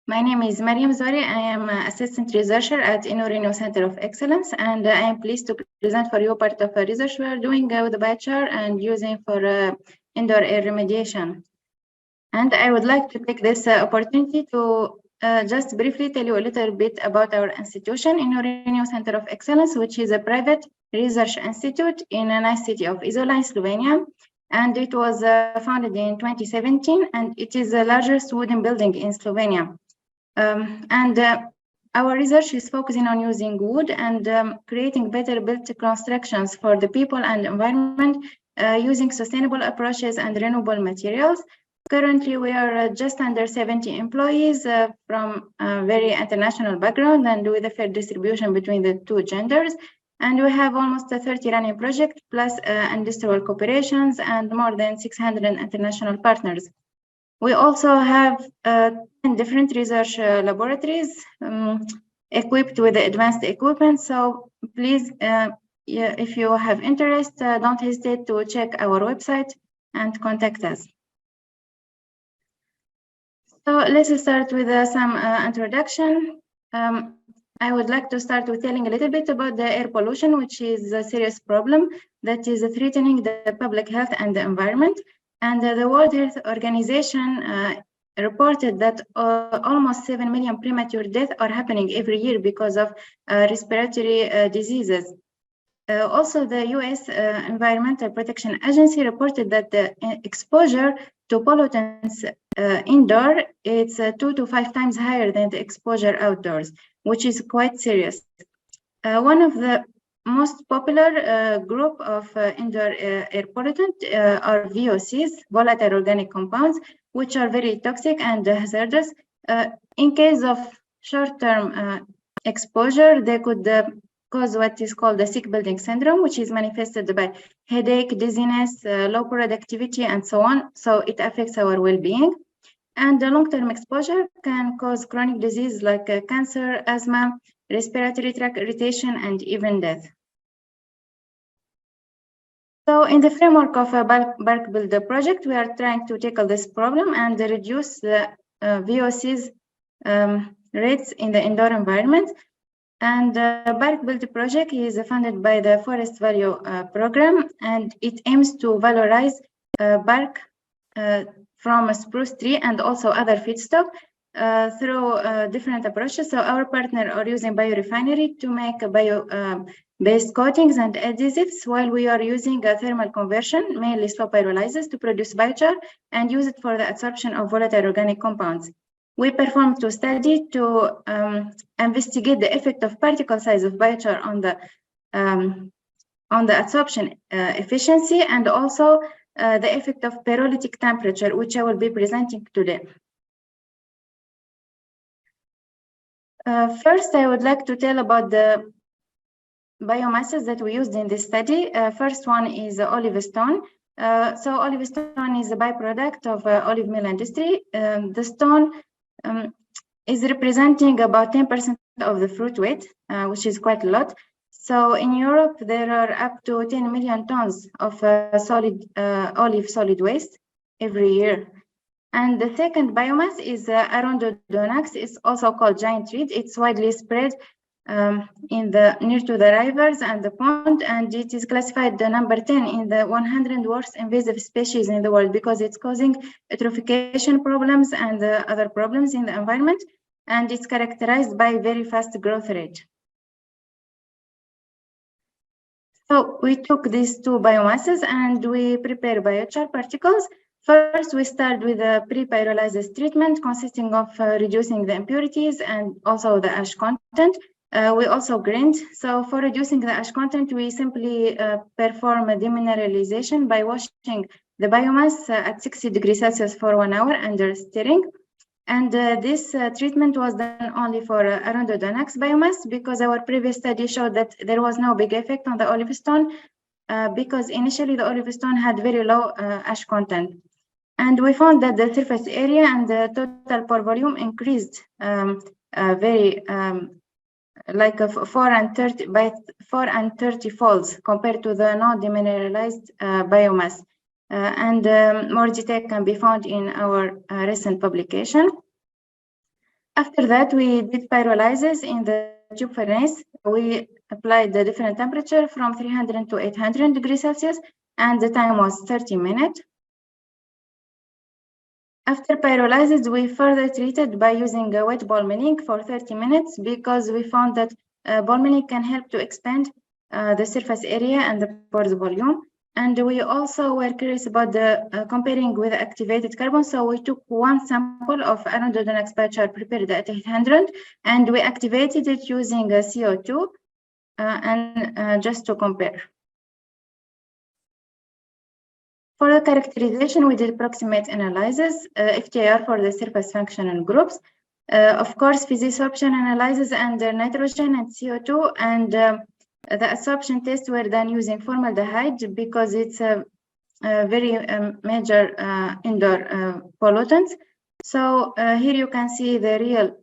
My name is Mariam Zori. I am an assistant researcher at Inorino Center of Excellence, and I am pleased to present for you part of a research we are doing with Biochar and using for indoor air remediation. And I would like to take this opportunity to just briefly tell you a little bit about our institution, Inorino Center of Excellence, which is a private research institute in a nice city of Izola in Slovenia. And it was founded in 2017, and it is the largest wooden building in Slovenia. Our research is focusing on using wood and creating better built constructions for the people and environment using sustainable approaches and renewable materials. Currently, we are just under 70 employees from a very international background and with a fair distribution between the two genders. And we have almost 30 running projects plus industrial cooperations and more than 600 international partners. We also have 10 different research laboratories equipped with advanced equipment. So please, if you have interest, don't hesitate to check our website and contact us. So let's start with some introduction. I would like to start with telling a little bit about the air pollution, which is a serious problem that is threatening the public health and the environment. And the World Health Organization reported that almost 7 million premature deaths are happening every year because of respiratory diseases. Also, the US Environmental Protection Agency reported that the exposure to pollutants indoor is 2 to 5 times higher than the exposure outdoors, which is quite serious. One of the most popular group of indoor air pollutant are VOCs, volatile organic compounds, which are very toxic and hazardous. In case of short-term exposure, they could cause what is called the sick building syndrome, which is manifested by headache, dizziness, low productivity, and so on. So it affects our well-being. And the long-term exposure can cause chronic disease like cancer, asthma, respiratory tract irritation, and even death. So in the framework of a BarkBuild project, we are trying to tackle this problem and reduce the VOCs rates in the indoor environment. And the BarkBuild project is funded by the Forest Value Program, and it aims to valorize bark from a spruce tree and also other feedstock through different approaches. So our partner are using biorefinery to make bio-based coatings and adhesives, while we are using a thermal conversion, mainly slow pyrolysis, to produce biochar and use it for the absorption of volatile organic compounds. We performed two studies to investigate the effect of particle size of biochar on the absorption efficiency, and also the effect of pyrolitic temperature, which I will be presenting today. First, I would like to tell about the biomasses that we used in this study. First one is olive stone. So olive stone is a byproduct of olive mill industry. The stone is representing about 10% of the fruit weight, which is quite a lot. So in Europe, there are up to 10 million tons of olive solid waste every year. And the second biomass is Arondodonax. It's also called giant reed. It's widely spread near to the rivers and the pond, and it is classified the number 10 in the 100 worst invasive species in the world because it's causing eutrophication problems and other problems in the environment, and it's characterized by very fast growth rate. So we took these two biomasses and we prepare biochar particles. First, we start with a pre-pyrolysis treatment consisting of reducing the impurities and also the ash content. We also grind. So for reducing the ash content, we simply perform a demineralization by washing the biomass at 60 degrees Celsius for 1 hour under stirring. And this treatment was done only for Arondodonax biomass because our previous study showed that there was no big effect on the olive stone because initially the olive stone had very low ash content. And we found that the surface area and the total pore volume increased very like 4 and 30 folds compared to the non-demineralized biomass. And more detail can be found in our recent publication. After that, we did pyrolysis in the tube furnace. We applied the different temperature from 300 to 800 degrees Celsius, and the time was 30 minutes. After pyrolysis, we further treated by using a wet ball milling for 30 minutes because we found that ball milling can help to expand the surface area and the pores volume. And we also were curious about the comparing with activated carbon. So we took one sample of Arnold-Donax biochar prepared at 800, and we activated it using CO2 and just to compare. For the characterization, we did approximate analysis, FTIR for the surface functional groups, of course, physisorption analysis under nitrogen and CO2, and the absorption tests were done using formaldehyde because it's a very major indoor pollutant. So here you can see the real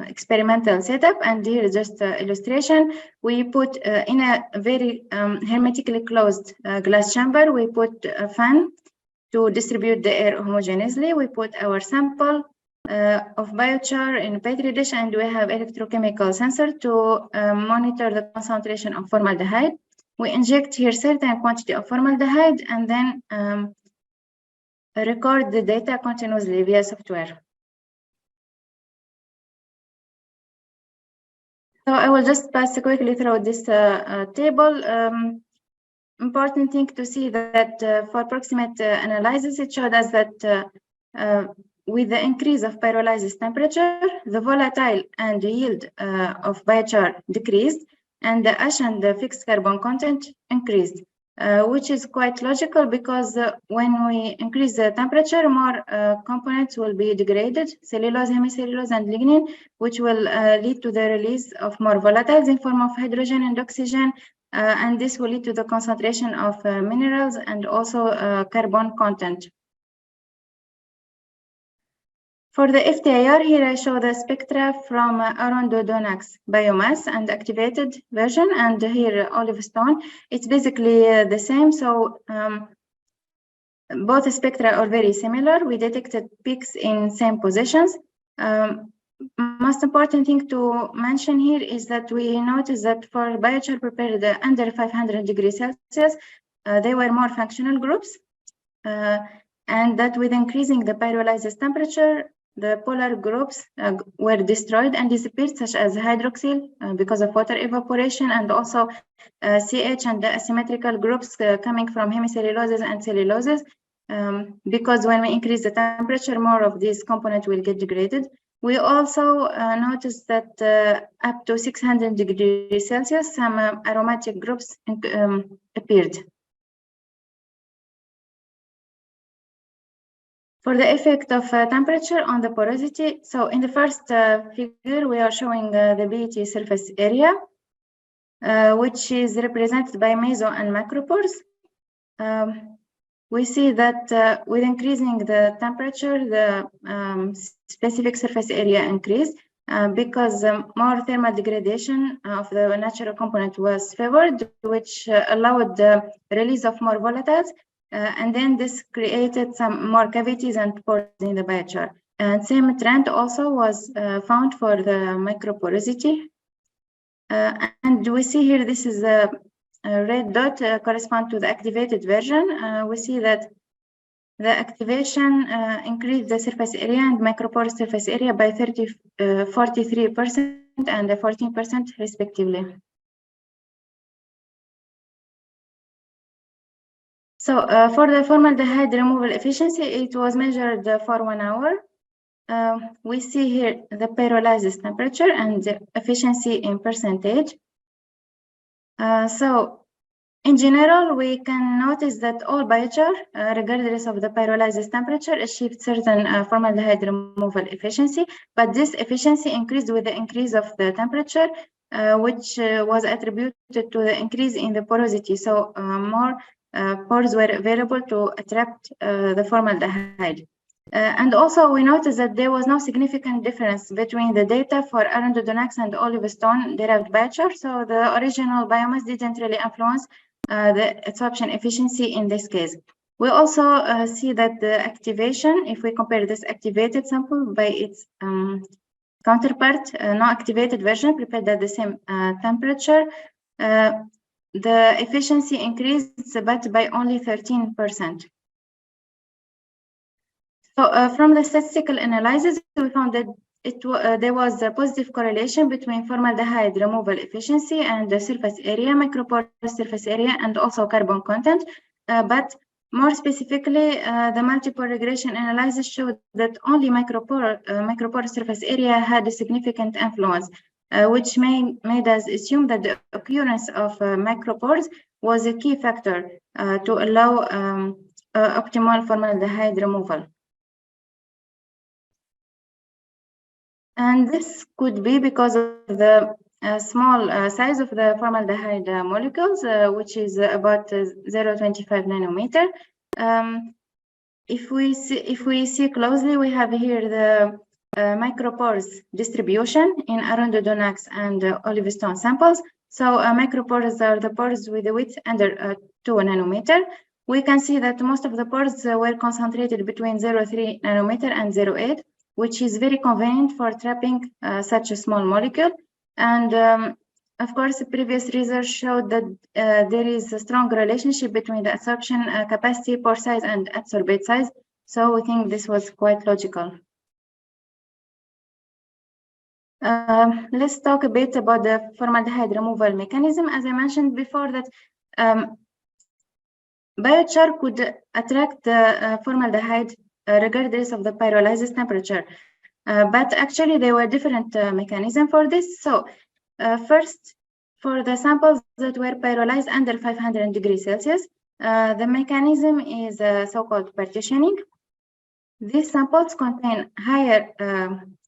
experimental setup, and here is just illustration. We put in a very hermetically closed glass chamber, we put a fan to distribute the air homogeneously. We put our sample of biochar in a petri dish, and we have electrochemical sensor to monitor the concentration of formaldehyde. We inject here certain quantity of formaldehyde and then record the data continuously via software. So I will just pass quickly through this table. Important thing to see that for approximate analysis, it showed us that with the increase of pyrolysis temperature, the volatile and the yield of biochar decreased, and the ash and the fixed carbon content increased, which is quite logical because when we increase the temperature, more components will be degraded, cellulose, hemicellulose, and lignin, which will lead to the release of more volatiles in form of hydrogen and oxygen, and this will lead to the concentration of minerals and also carbon content. For the FTIR, here I show the spectra from Arnold-Donax biomass and activated version, and here olive stone. It's basically the same, so both spectra are very similar. We detected peaks in same positions. Most important thing to mention here is that we noticed that for biochar prepared under 500 degrees Celsius, they were more functional groups, and that with increasing the pyrolysis temperature, the polar groups were destroyed and disappeared, such as hydroxyl because of water evaporation, and also CH and the asymmetrical groups coming from hemicelluloses and celluloses, because when we increase the temperature, more of these components will get degraded. We also noticed that up to 600 degrees Celsius, some aromatic groups appeared. For the effect of temperature on the porosity, so in the first figure, we are showing the BET surface area, which is represented by meso and macropores. We see that with increasing the temperature, the specific surface area increased because more thermal degradation of the natural component was favored, which allowed the release of more volatiles. And then this created some more cavities and pores in the biochar. And same trend also was found for the microporosity. And we see here, this is a red dot correspond to the activated version. We see that the activation increased the surface area and microporous surface area by 43% and 14% respectively. So for the formaldehyde removal efficiency, it was measured for 1 hour. We see here the pyrolysis temperature and the efficiency in percentage. So in general, we can notice that all biochar, regardless of the pyrolysis temperature, achieved certain formaldehyde removal efficiency, but this efficiency increased with the increase of the temperature, which was attributed to the increase in the porosity. So more pores were available to attract the formaldehyde. And also we noticed that there was no significant difference between the data for Arnold-Donax and olive stone derived biochar. So the original biomass didn't really influence the absorption efficiency in this case. We also see that the activation, if we compare this activated sample by its counterpart, no activated version prepared at the same temperature, the efficiency increased, but by only 13%. So from the statistical analysis, we found that there was a positive correlation between formaldehyde removal efficiency and the surface area, microporous surface area, and also carbon content. But more specifically, the multiple regression analysis showed that only microporous surface area had a significant influence, which made us assume that the occurrence of micropores was a key factor to allow optimal formaldehyde removal. And this could be because of the small size of the formaldehyde molecules, which is about 0.25 nanometer. If we see closely, we have here the micropores distribution in Arundodonx and olivestone samples. So micropores are the pores with a width under 2 nanometer. We can see that most of the pores were concentrated between 0.3 nanometer and 0.8, which is very convenient for trapping such a small molecule. And of course, previous research showed that there is a strong relationship between the absorption capacity, pore size, and adsorbate size. So we think this was quite logical. Let's talk a bit about the formaldehyde removal mechanism. As I mentioned before, that biochar could attract the formaldehyde regardless of the pyrolysis temperature. But actually, there were different mechanisms for this. So first, for the samples that were pyrolyzed under 500 degrees Celsius, the mechanism is so-called partitioning. These samples contain higher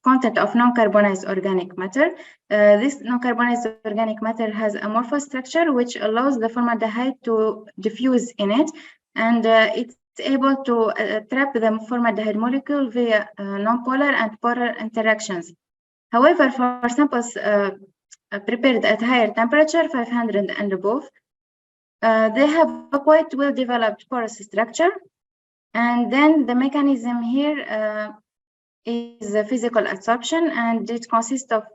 content of non-carbonized organic matter. This non-carbonized organic matter has amorphous structure, which allows the formaldehyde to diffuse in it, and it's able to trap the formaldehyde molecule via non-polar and polar interactions. However, for samples prepared at higher temperature, 500 and above, they have a quite well-developed porous structure. And then the mechanism here is a physical adsorption, and it consists of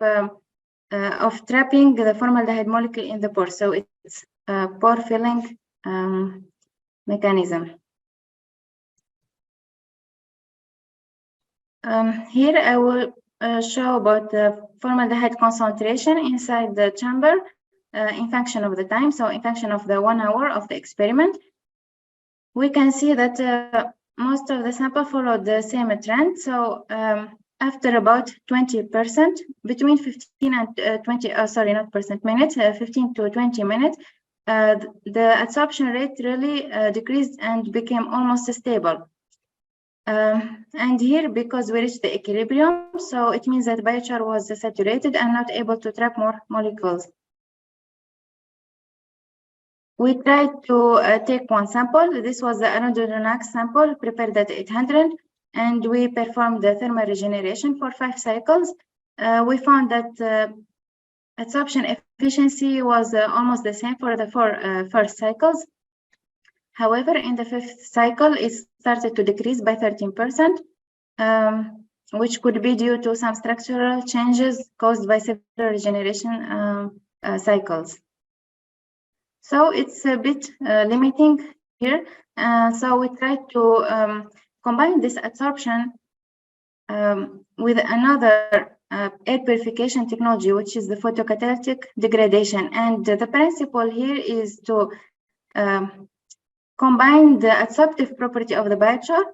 trapping the formaldehyde molecule in the pore. So it's a pore filling mechanism. Here I will show about the formaldehyde concentration inside the chamber in function of the time, so in function of the 1 hour of the experiment. We can see that most of the sample followed the same trend. So after about 20%, between 15 and 20, sorry, not percent, minutes, 15 to 20 minutes, the adsorption rate really decreased and became almost stable. And here, because we reached the equilibrium, so it means that biochar was saturated and not able to trap more molecules. We tried to take one sample. This was the Arundodonx sample prepared at 800, and we performed the thermal regeneration for 5 cycles. We found that adsorption efficiency was almost the same for the 4 first cycles. However, in the 5th cycle, it started to decrease by 13%, which could be due to some structural changes caused by several regeneration cycles. So it's a bit limiting here. So we tried to combine this adsorption with another air purification technology, which is the photocatalytic degradation. And the principle here is to combine the adsorptive property of the biochar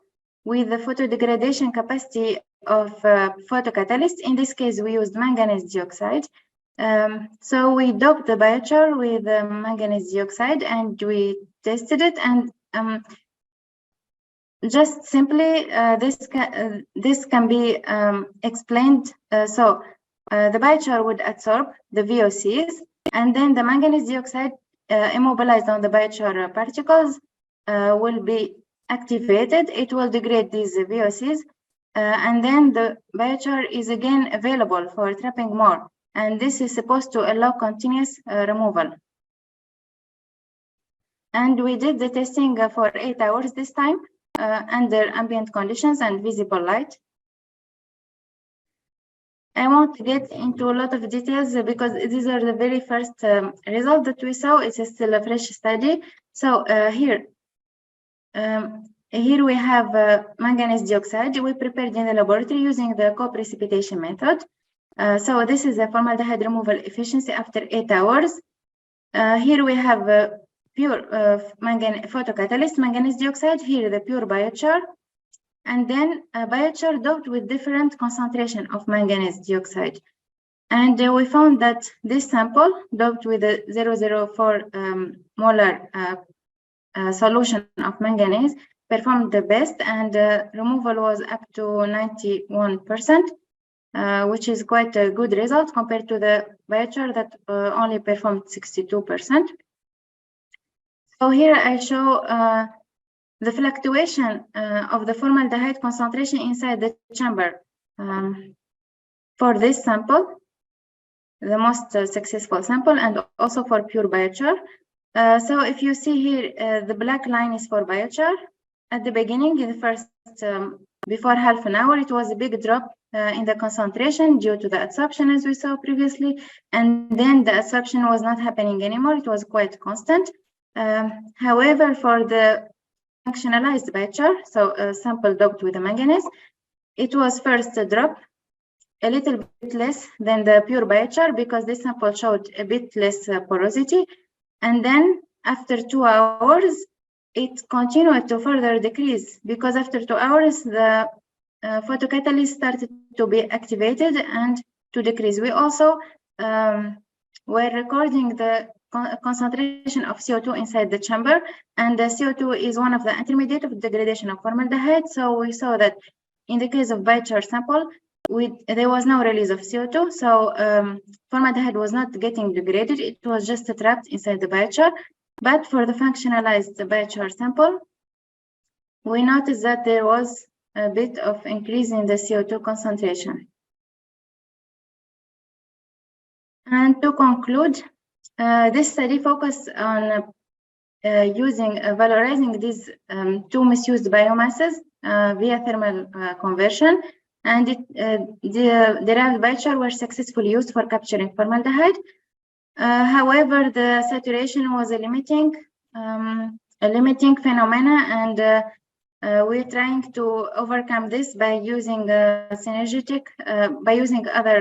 with the photodegradation capacity of photocatalyst. In this case, we used manganese dioxide. So we doped the biochar with manganese dioxide and we tested it, and just simply this can be explained. So the biochar would adsorb the VOCs, and then the manganese dioxide immobilized on the biochar particles will be activated. It will degrade these VOCs, and then the biochar is again available for trapping more. And this is supposed to allow continuous removal. And we did the testing for 8 hours this time under ambient conditions and visible light. I won't get into a lot of details because these are the very first results that we saw. It's still a fresh study. So here we have manganese dioxide. We prepared in the laboratory using the co-precipitation method. So this is a formaldehyde removal efficiency after 8 hours. Here we have pure photocatalyst manganese dioxide. Here the pure biochar. And then biochar doped with different concentration of manganese dioxide. And we found that this sample doped with a 0.04 molar solution of manganese performed the best, and removal was up to 91%, which is quite a good result compared to the biochar that only performed 62%. So here I show the fluctuation of the formaldehyde concentration inside the chamber for this sample, the most successful sample, and also for pure biochar. So if you see here, the black line is for biochar. At the beginning, in the first, before half an hour, it was a big drop in the concentration due to the adsorption, as we saw previously. And then the adsorption was not happening anymore. It was quite constant. However, for the functionalized biochar, so a sample doped with the manganese, it was first a drop, a little bit less than the pure biochar because this sample showed a bit less porosity. And then after 2 hours, it continued to further decrease because after 2 hours, the photocatalyst started to be activated and to decrease. We also were recording the concentration of CO2 inside the chamber, and the CO2 is one of the intermediate of degradation of formaldehyde. So we saw that in the case of biochar sample, there was no release of CO2, so formaldehyde was not getting degraded, it was just trapped inside the biochar. But for the functionalized biochar sample, we noticed that there was a bit of increase in the CO2 concentration. And to conclude, this study focused on valorizing these two misused biomasses via thermal conversion, and the derived biochar were successfully used for capturing formaldehyde. However, the saturation was a limiting phenomena, and we're trying to overcome this by using by using other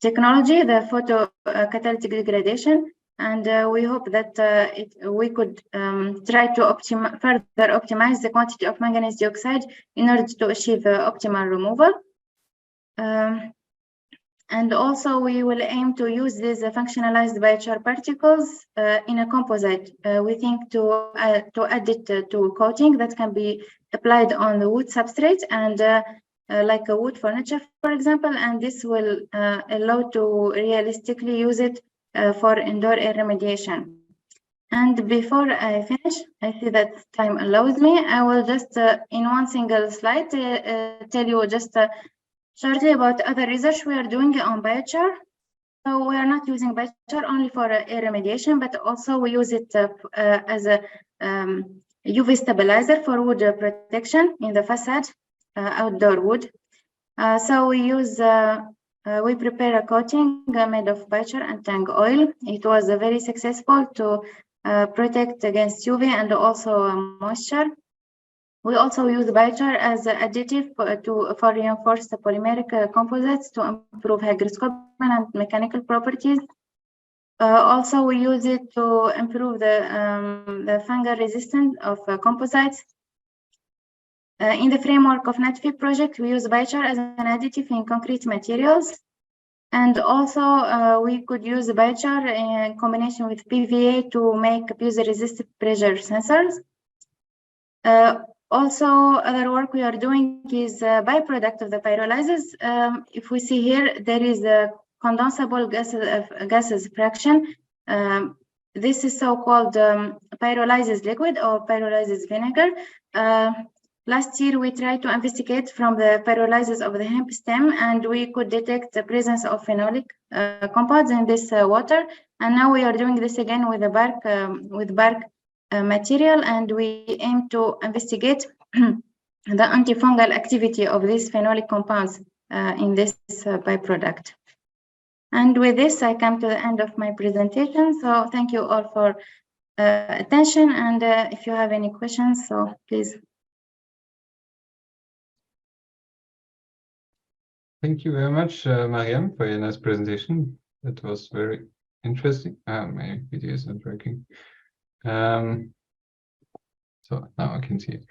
technology, the photocatalytic degradation, and we hope that we could try to further optimize the quantity of manganese dioxide in order to achieve optimal removal. And also we will aim to use these functionalized biochar particles in a composite. We think to add it to coating that can be applied on the wood substrate and like a wood furniture, for example, and this will allow to realistically use it for indoor air remediation. And before I finish, I see that time allows me, I will just in one single slide tell you just shortly about other research we are doing on biochar. So we are not using biochar only for air remediation, but also we use it as a UV stabilizer for wood protection in the facade, outdoor wood. So we prepare a coating made of biochar and tang oil. It was very successful to protect against UV and also moisture. We also use biochar as an additive for reinforced polymeric composites to improve hygroscopic and mechanical properties. Also, we use it to improve the fungal resistance of composites. In the framework of NatFib project, we use biochar as an additive in concrete materials. And also, we could use biochar in combination with PVA to make piezo-resistive pressure sensors. Also, other work we are doing is a byproduct of the pyrolysis. If we see here, there is a condensable gases fraction. This is so-called pyrolysis liquid or pyrolysis vinegar. Last year, we tried to investigate from the pyrolysis of the hemp stem, and we could detect the presence of phenolic compounds in this water. And now we are doing this again with the bark material, and we aim to investigate the antifungal activity of these phenolic compounds in this byproduct. And with this, I come to the end of my presentation. So thank you all for attention. And if you have any questions, so please. Thank you very much, Mariam, for your nice presentation. It was very interesting. My video is not working. So now I can see it.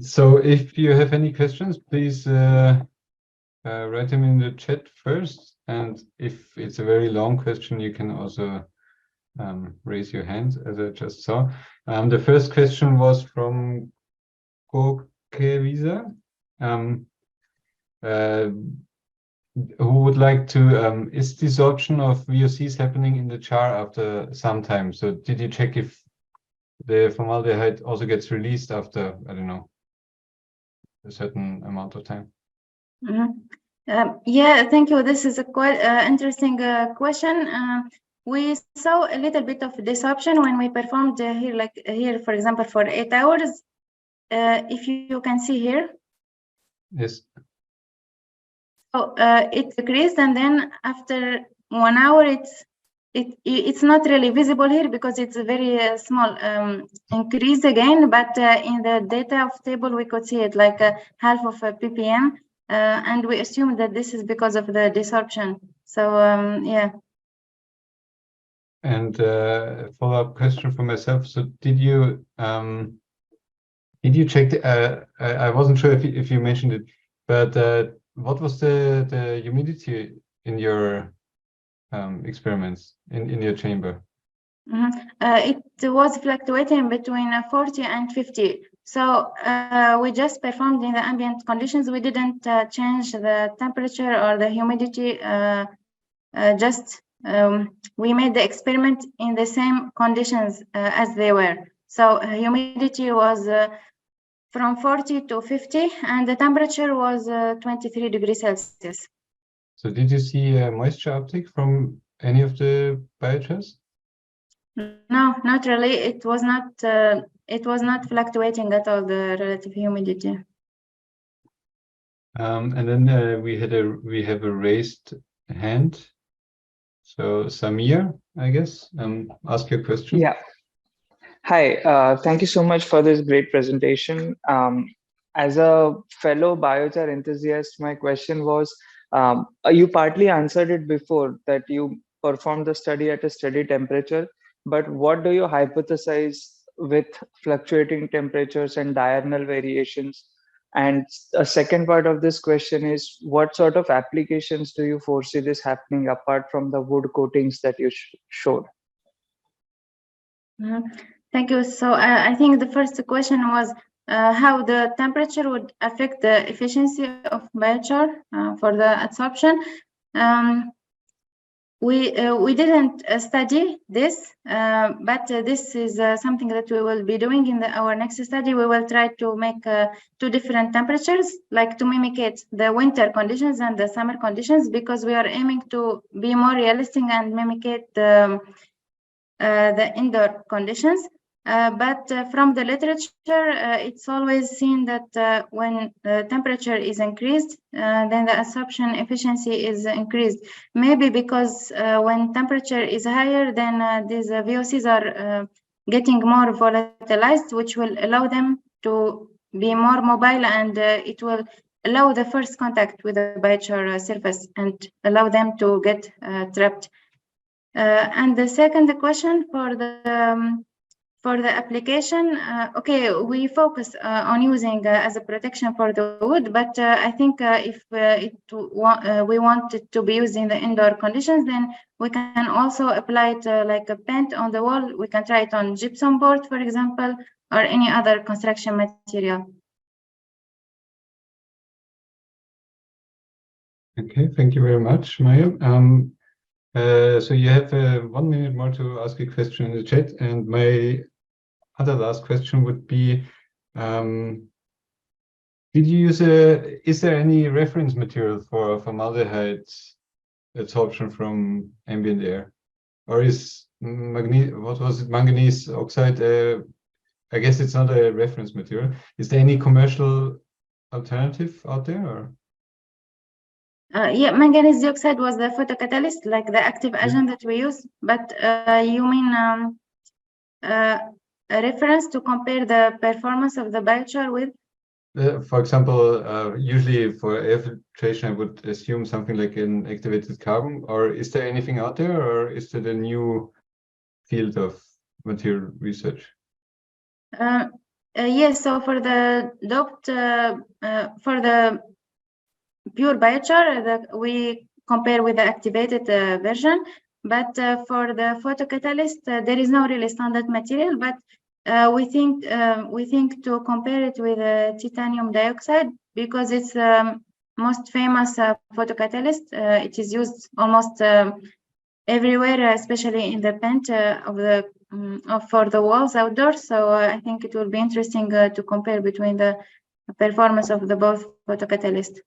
So if you have any questions, please write them in the chat first. And if it's a very long question, you can also raise your hand, as I just saw. The first question was from Kokevisa, who would like to, is desorption of VOCs happening in the char after some time? So did you check if the formaldehyde also gets released after, I don't know, a certain amount of time? Yeah, thank you. This is a quite interesting question. We saw a little bit of desorption when we performed here, like here, for example, for 8 hours. If you can see here. Yes. So it decreased, and then after 1 hour, it's not really visible here because it's a very small increase again. But in the data of table, we could see it like half of a ppm. And we assume that this is because of the desorption. So yeah. And follow-up question for myself. So did you check the, I wasn't sure if you mentioned it, but what was the humidity in your experiments in your chamber? It was fluctuating between 40 and 50. So we just performed in the ambient conditions. We didn't change the temperature or the humidity. We made the experiment in the same conditions as they were. So humidity was from 40 to 50, and the temperature was 23 degrees Celsius. So did you see moisture uptake from any of the biochars? No, not really. It was not fluctuating at all, the relative humidity. And then we have a raised hand. So Samir, I guess, ask your question. Yeah. Hi, thank you so much for this great presentation. As a fellow biochar enthusiast, my question was, you partly answered it before, that you performed the study at a steady temperature, but what do you hypothesize with fluctuating temperatures and diurnal variations? And a second part of this question is, what sort of applications do you foresee this happening apart from the wood coatings that you showed? Thank you. So I think the first question was how the temperature would affect the efficiency of biochar for the adsorption. We didn't study this, but this is something that we will be doing in our next study. We will try to make 2 different temperatures, like to mimic the winter conditions and the summer conditions, because we are aiming to be more realistic and mimic the indoor conditions. But from the literature, it's always seen that when the temperature is increased, then the adsorption efficiency is increased. Maybe because when temperature is higher, then these VOCs are getting more volatilized, which will allow them to be more mobile, and it will allow the first contact with the biochar surface and allow them to get trapped. And the second question for the application, okay, we focus on using as a protection for the wood, but I think if we want it to be used in the indoor conditions, then we can also apply it like a paint on the wall. We can try it on gypsum board, for example, or any other construction material. Okay, thank you very much, Maya. So you have 1 minute more to ask a question in the chat, and my other last question would be, did you use is there any reference material for formaldehyde adsorption from ambient air, or is manganese oxide I guess it's not a reference material. Is there any commercial alternative out there? Or? Yeah, manganese dioxide was the photocatalyst, like the active agent that we use. But you mean a reference to compare the performance of the biochar with? For example, usually for air filtration, I would assume something like an activated carbon. Or is there anything out there, or is it a new field of material research? Yes, so for the doped, for the pure biochar, we compare with the activated version. But for the photocatalyst, there is no really standard material. But we think to compare it with titanium dioxide because it's most famous photocatalyst. It is used almost everywhere, especially in the paint of the for the walls outdoors. So I think it will be interesting to compare between the performance of the both photocatalysts.